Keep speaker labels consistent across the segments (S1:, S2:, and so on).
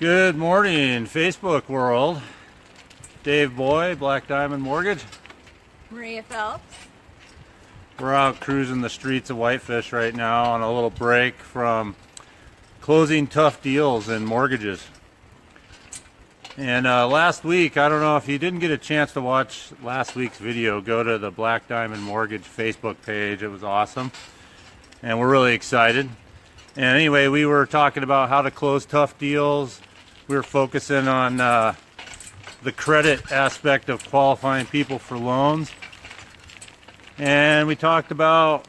S1: Good morning, Facebook world. Dave Boy, Black Diamond Mortgage.
S2: Maria Phelps.
S1: We're out cruising the streets of Whitefish right now on a little break from closing tough deals in mortgages. And last week, I don't know if you didn't get a chance to watch last week's video, go to the Black Diamond Mortgage Facebook page. It was awesome. And we're really excited. And anyway, we were talking about how to close tough deals. We were focusing on the credit aspect of qualifying people for loans. And we talked about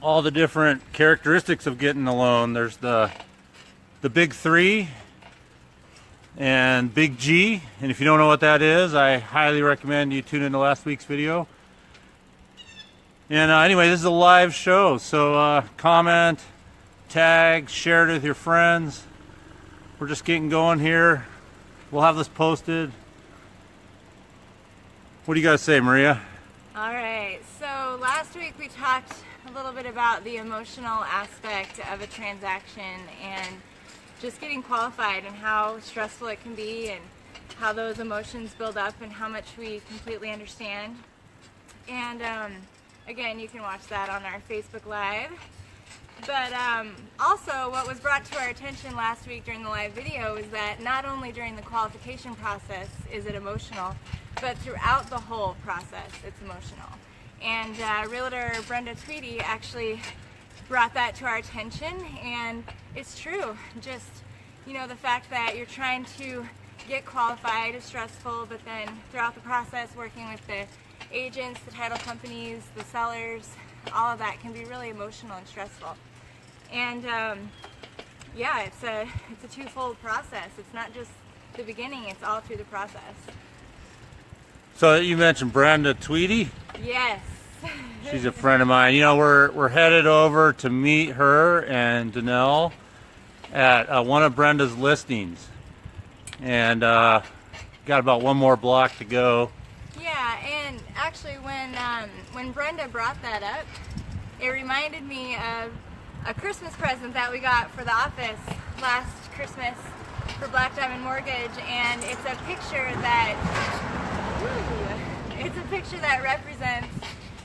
S1: all the different characteristics of getting a loan. There's the big three and big G. And if you don't know what that is, I highly recommend you tune into last week's video. And anyway, this is a live show, so comment, tag, share it with your friends. We're just getting going here. We'll have this posted. What do you guys say, Maria?
S2: All right, so last week we talked a little bit about the emotional aspect of a transaction and just getting qualified and how stressful it can be and how those emotions build up and how much we completely understand. And again, you can watch that on our Facebook Live. But also what was brought to our attention last week during the live video is that not only during the qualification process is it emotional, but throughout the whole process it's emotional. And Realtor Brenda Tweedy actually brought that to our attention, and it's true. Just, you know, the fact that you're trying to get qualified is stressful, but then throughout the process working with the agents, the title companies, the sellers, all of that can be really emotional and stressful. And yeah, it's a twofold process. It's not just the beginning, it's all through the process.
S1: So you mentioned Brenda Tweedy?
S2: Yes.
S1: She's a friend of mine. You know, we're headed over to meet her and Danelle at one of Brenda's listings. And got about one more block to go.
S2: Yeah, and actually when Brenda brought that up, it reminded me of a Christmas present that we got for the office last Christmas for Black Diamond Mortgage, and it's a picture that represents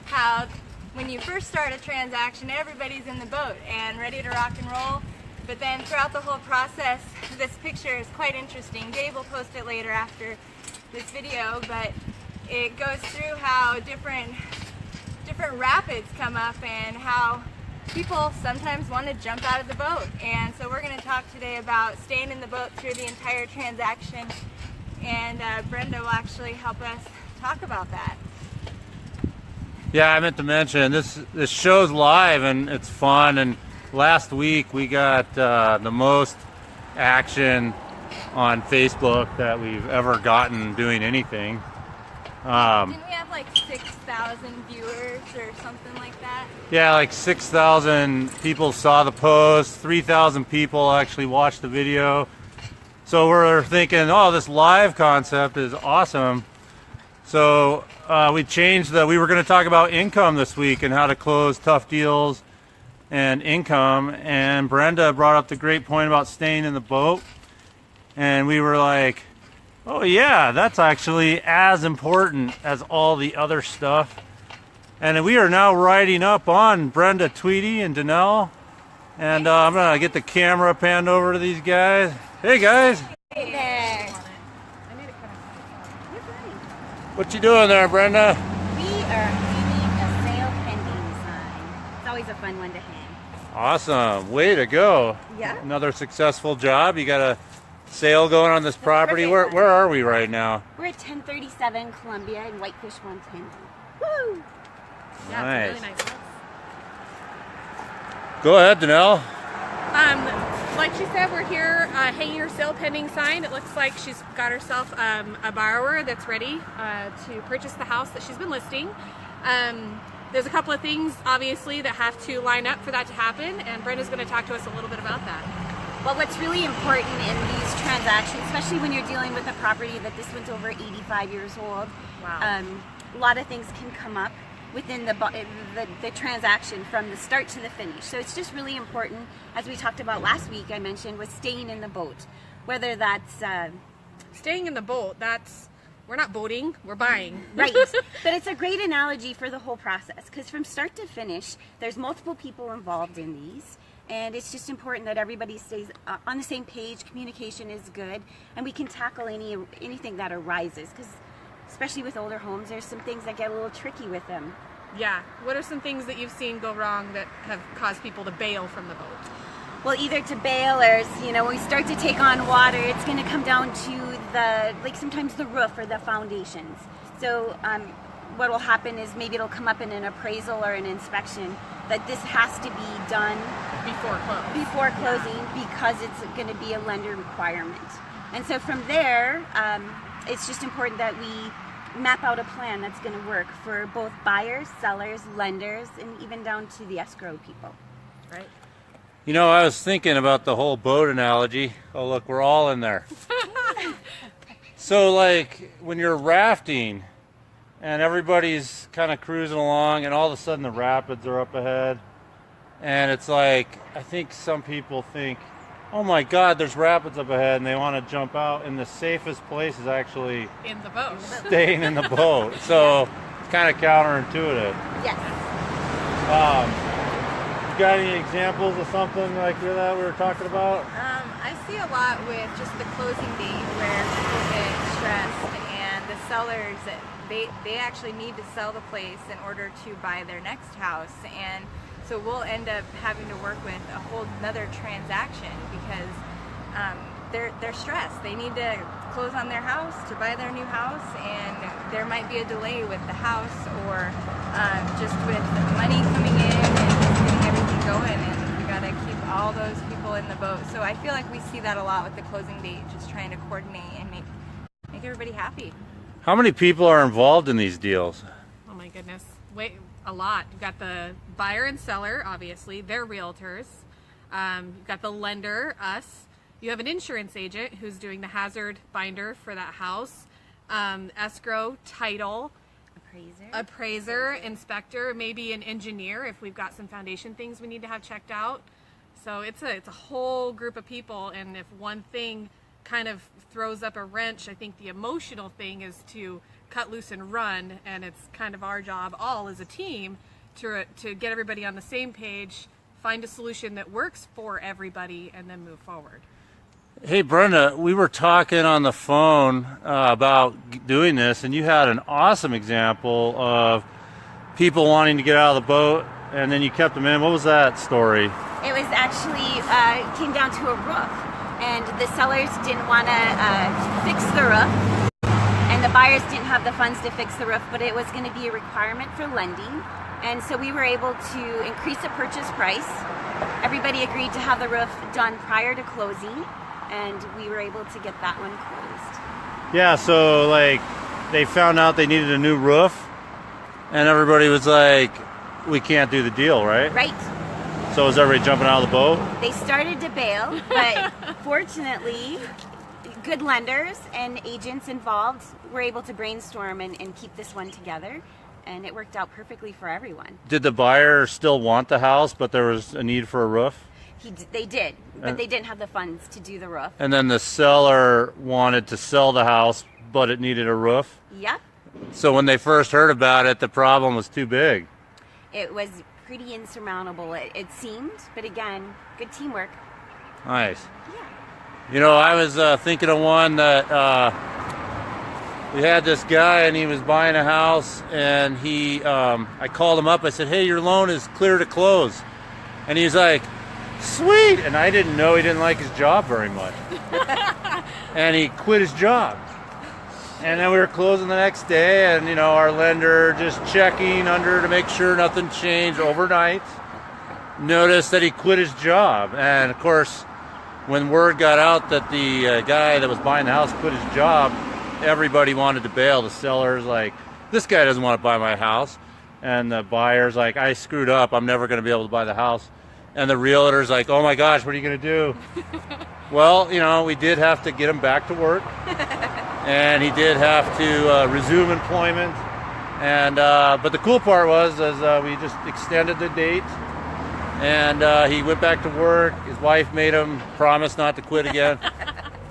S2: how when you first start a transaction, everybody's in the boat and ready to rock and roll. But then throughout the whole process, this picture is quite interesting. Dave will post it later after this video, but it goes through how different rapids come up and how people sometimes want to jump out of the boat. And so we're going to talk today about staying in the boat through the entire transaction, and Brenda will actually help us talk about that.
S1: Yeah, I meant to mention this show's live and it's fun. And last week we got the most action on Facebook that we've ever gotten doing anything.
S2: Didn't we have like 6,000 viewers or something like that?
S1: Yeah, like 6,000 people saw the post, 3,000 people actually watched the video. So we're thinking, oh, this live concept is awesome. So we changed we were going to talk about income this week and how to close tough deals and income. And Brenda brought up the great point about staying in the boat. And we were like, oh yeah, that's actually as important as all the other stuff. And we are now riding up on Brenda Tweedy and Danelle. And I'm going to get the camera panned over to these guys. Hey guys.
S2: Hey there.
S1: What you doing there, Brenda?
S3: We are hanging a sale pending sign. It's always a fun one to hang.
S1: Awesome. Way to go.
S3: Yeah.
S1: Another successful job. You got a sale going on this property. Where are we right now?
S3: We're at 1037 Columbia in Whitefish, Montana. Woo!
S4: Yeah,
S1: Nice.
S4: it's a really nice house.
S1: Go ahead, Danelle.
S4: Like she said, we're here hanging her sale pending sign. It looks like she's got herself a borrower that's ready to purchase the house that she's been listing. There's a couple of things, obviously, that have to line up for that to happen, and Brenda's going to talk to us a little bit about that.
S3: Well, what's really important in these transactions, especially when you're dealing with a property that this one's over 85 years old,
S4: Wow.
S3: a lot of things can come up within the transaction from the start to the finish. So it's just really important, as we talked about last week, I mentioned, was staying in the boat. whether that's
S4: Staying in the boat, we're not boating, we're buying.
S3: right. But it's a great analogy for the whole process, because from start to finish, there's multiple people involved in these. And it's just important that everybody stays on the same page, communication is good, and we can tackle anything that arises, because especially with older homes, there's some things that get a little tricky with them.
S4: Yeah. What are some things that you've seen go wrong that have caused people to bail from the boat?
S3: Well, either to bail or, when we start to take on water, it's going to come down to sometimes the roof or the foundations. So what will happen is maybe it'll come up in an appraisal or an inspection that this has to be done before closing because it's going to be a lender requirement. And so from there, it's just important that we map out a plan that's going to work for both buyers, sellers, lenders, and even down to the escrow people.
S4: Right.
S1: I was thinking about the whole boat analogy. Oh, look, we're all in there. So, like, when you're rafting and everybody's kind of cruising along and all of a sudden the rapids are up ahead, and it's like, I think some people think, oh my God, there's rapids up ahead, and they want to jump out, and the safest place is actually
S4: in the boat.
S1: Staying in the boat. So, it's kind of counterintuitive.
S3: Yes.
S1: You got any examples of something like that we were talking about?
S2: I see a lot with just the closing date where people get stressed and the sellers, they actually need to sell the place in order to buy their next house. And so we'll end up having to work with a whole nother transaction because they're stressed. They need to close on their house to buy their new house, and there might be a delay with the house or just with money coming in and just getting everything going, and we gotta keep all those people in the boat. So I feel like we see that a lot with the closing date, just trying to coordinate and make everybody happy.
S1: How many people are involved in these deals?
S4: Oh my goodness. A lot. You've got the buyer and seller, obviously. They're realtors. You've got the lender, us. You have an insurance agent who's doing the hazard binder for that house. Escrow, title, appraiser, inspector, maybe an engineer if we've got some foundation things we need to have checked out. So it's a whole group of people, and if one thing kind of throws up a wrench, I think the emotional thing is to cut loose and run, and it's kind of our job all as a team to get everybody on the same page, find a solution that works for everybody, and then move forward.
S1: Hey Brenda, we were talking on the phone about doing this, and you had an awesome example of people wanting to get out of the boat and then you kept them in. What was that story?
S3: It was actually came down to a roof, and the sellers didn't want to fix the roof, and the buyers didn't have the funds to fix the roof, but it was going to be a requirement for lending, and so we were able to increase the purchase price. Everybody agreed to have the roof done prior to closing, and we were able to get that one closed.
S1: Yeah, so like they found out they needed a new roof, and everybody was like, we can't do the deal, right?
S3: Right.
S1: So was everybody jumping out of the boat?
S3: They started to bail, but fortunately, good lenders and agents involved were able to brainstorm and keep this one together, and it worked out perfectly for everyone.
S1: Did the buyer still want the house, but there was a need for a roof?
S3: They did, but they didn't have the funds to do the roof.
S1: And then the seller wanted to sell the house, but it needed a roof?
S3: Yep.
S1: So when they first heard about it, the problem was too big.
S3: It was pretty insurmountable, it seemed, but again, good teamwork.
S1: Nice.
S3: Yeah.
S1: You know, I was thinking of one that we had this guy, and he was buying a house, and I called him up. I said, hey, your loan is clear to close. And he's like, sweet. And I didn't know he didn't like his job very much. And he quit his job. And then we were closing the next day, and, you know, our lender just checking under to make sure nothing changed overnight. Noticed that he quit his job. And, of course, when word got out that the guy that was buying the house quit his job, everybody wanted to bail. The seller's like, this guy doesn't want to buy my house. And the buyer's like, I screwed up. I'm never going to be able to buy the house. And the realtor's like, oh, my gosh, what are you going to do? Well, you know, we did have to get him back to work. And he did have to resume employment. And but the cool part was we just extended the date. And he went back to work. His wife made him promise not to quit again.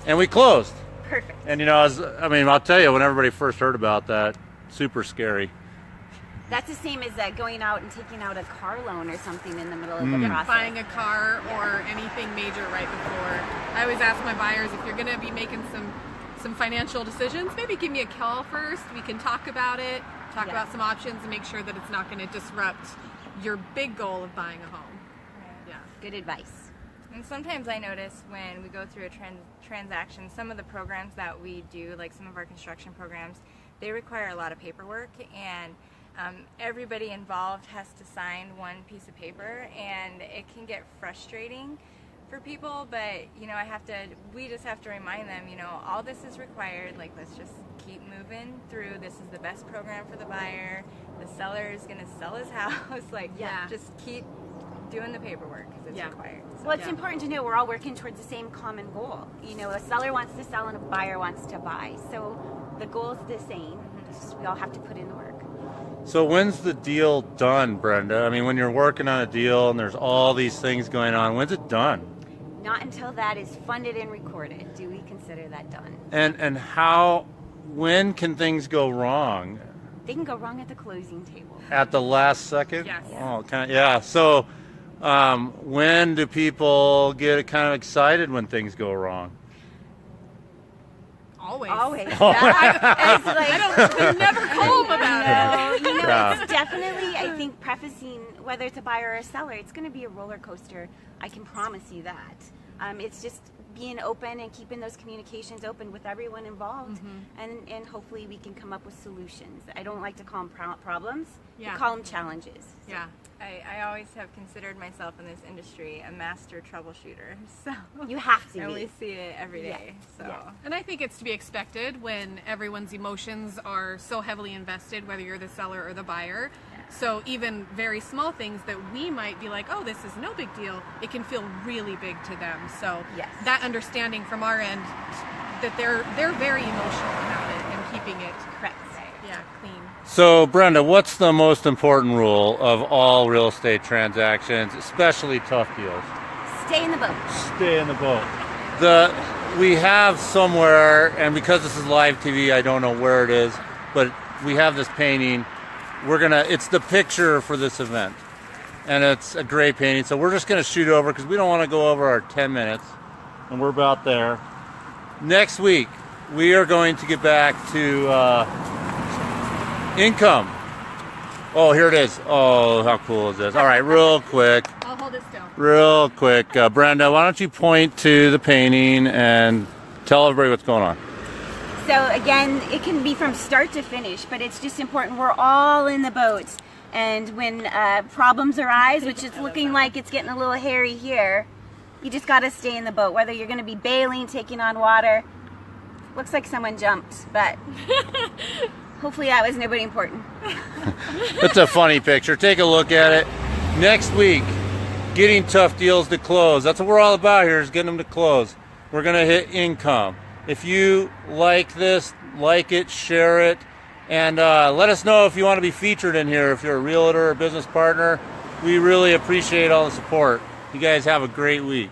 S1: and we closed.
S3: Perfect.
S1: And I'll tell you, when everybody first heard about that, super scary.
S3: That's the same as going out and taking out a car loan or something in the middle of the
S4: Yeah,
S3: process.
S4: buying a car or anything major right before. I always ask my buyers, if you're going to be making some financial decisions, maybe give me a call first. We can talk about it, talk about some options, and make sure that it's not going to disrupt your big goal of buying a home. Yeah.
S3: Good advice.
S2: And sometimes I notice when we go through a transaction, some of the programs that we do, like some of our construction programs, they require a lot of paperwork, and everybody involved has to sign one piece of paper, and it can get frustrating for people, but we just have to remind them, all this is required, like, let's just keep moving through. This is the best program for the buyer. The seller is going to sell his house. Like, just keep doing the paperwork because it's required. So,
S3: well, it's important to know we're all working towards the same common goal. A seller wants to sell and a buyer wants to buy. So the goal is the same. Just we all have to put in the work.
S1: So when's the deal done, Brenda? I mean, when you're working on a deal and there's all these things going on, when's it done?
S3: Not until that is funded and recorded do we consider that done.
S1: And when can things go wrong?
S3: They can go wrong at the closing table.
S1: At the last second?
S4: Yes.
S1: Oh, So when do people get kind of excited when things go wrong?
S4: Always.
S3: It's
S4: Never calm about it.
S3: It's definitely, I think, prefacing whether it's a buyer or a seller, it's going to be a roller coaster. I can promise you that. It's just being open and keeping those communications open with everyone involved, and hopefully we can come up with solutions. I don't like to call them problems. I call them challenges.
S4: Yeah.
S2: I always have considered myself in this industry a master troubleshooter. So
S3: You have to
S2: and
S3: be.
S2: we see it every day. So
S4: And I think it's to be expected when everyone's emotions are so heavily invested, whether you're the seller or the buyer. So even very small things that we might be like, oh, this is no big deal, it can feel really big to them. So that understanding from our end that they're very emotional about it and keeping it
S3: Correct.
S4: clean.
S1: So, Brenda, what's the most important rule of all real estate transactions, especially tough deals?
S3: Stay in the boat.
S1: Stay in the boat. We have somewhere, and because this is live TV, I don't know where it is, but we have this painting. It's the picture for this event, and it's a great painting. So we're just gonna shoot over because we don't want to go over our 10 minutes, and we're about there. Next week, we are going to get back to income. Oh, here it is. Oh, how cool is this? All right, real quick.
S4: I'll hold it still.
S1: Real quick. Brenda, why don't you point to the painting and tell everybody what's going on?
S3: So again, it can be from start to finish, but it's just important we're all in the boat. And when problems arise, which is looking like it's getting a little hairy here, you just got to stay in the boat. Whether you're going to be bailing, taking on water. Looks like someone jumped, but hopefully that was nobody important.
S1: It's a funny picture. Take a look at it. Next week, getting tough deals to close. That's what we're all about here, is getting them to close. We're going to hit income. If you like this, like it, share it, and let us know if you want to be featured in here, if you're a realtor or business partner. We really appreciate all the support. You guys have a great week.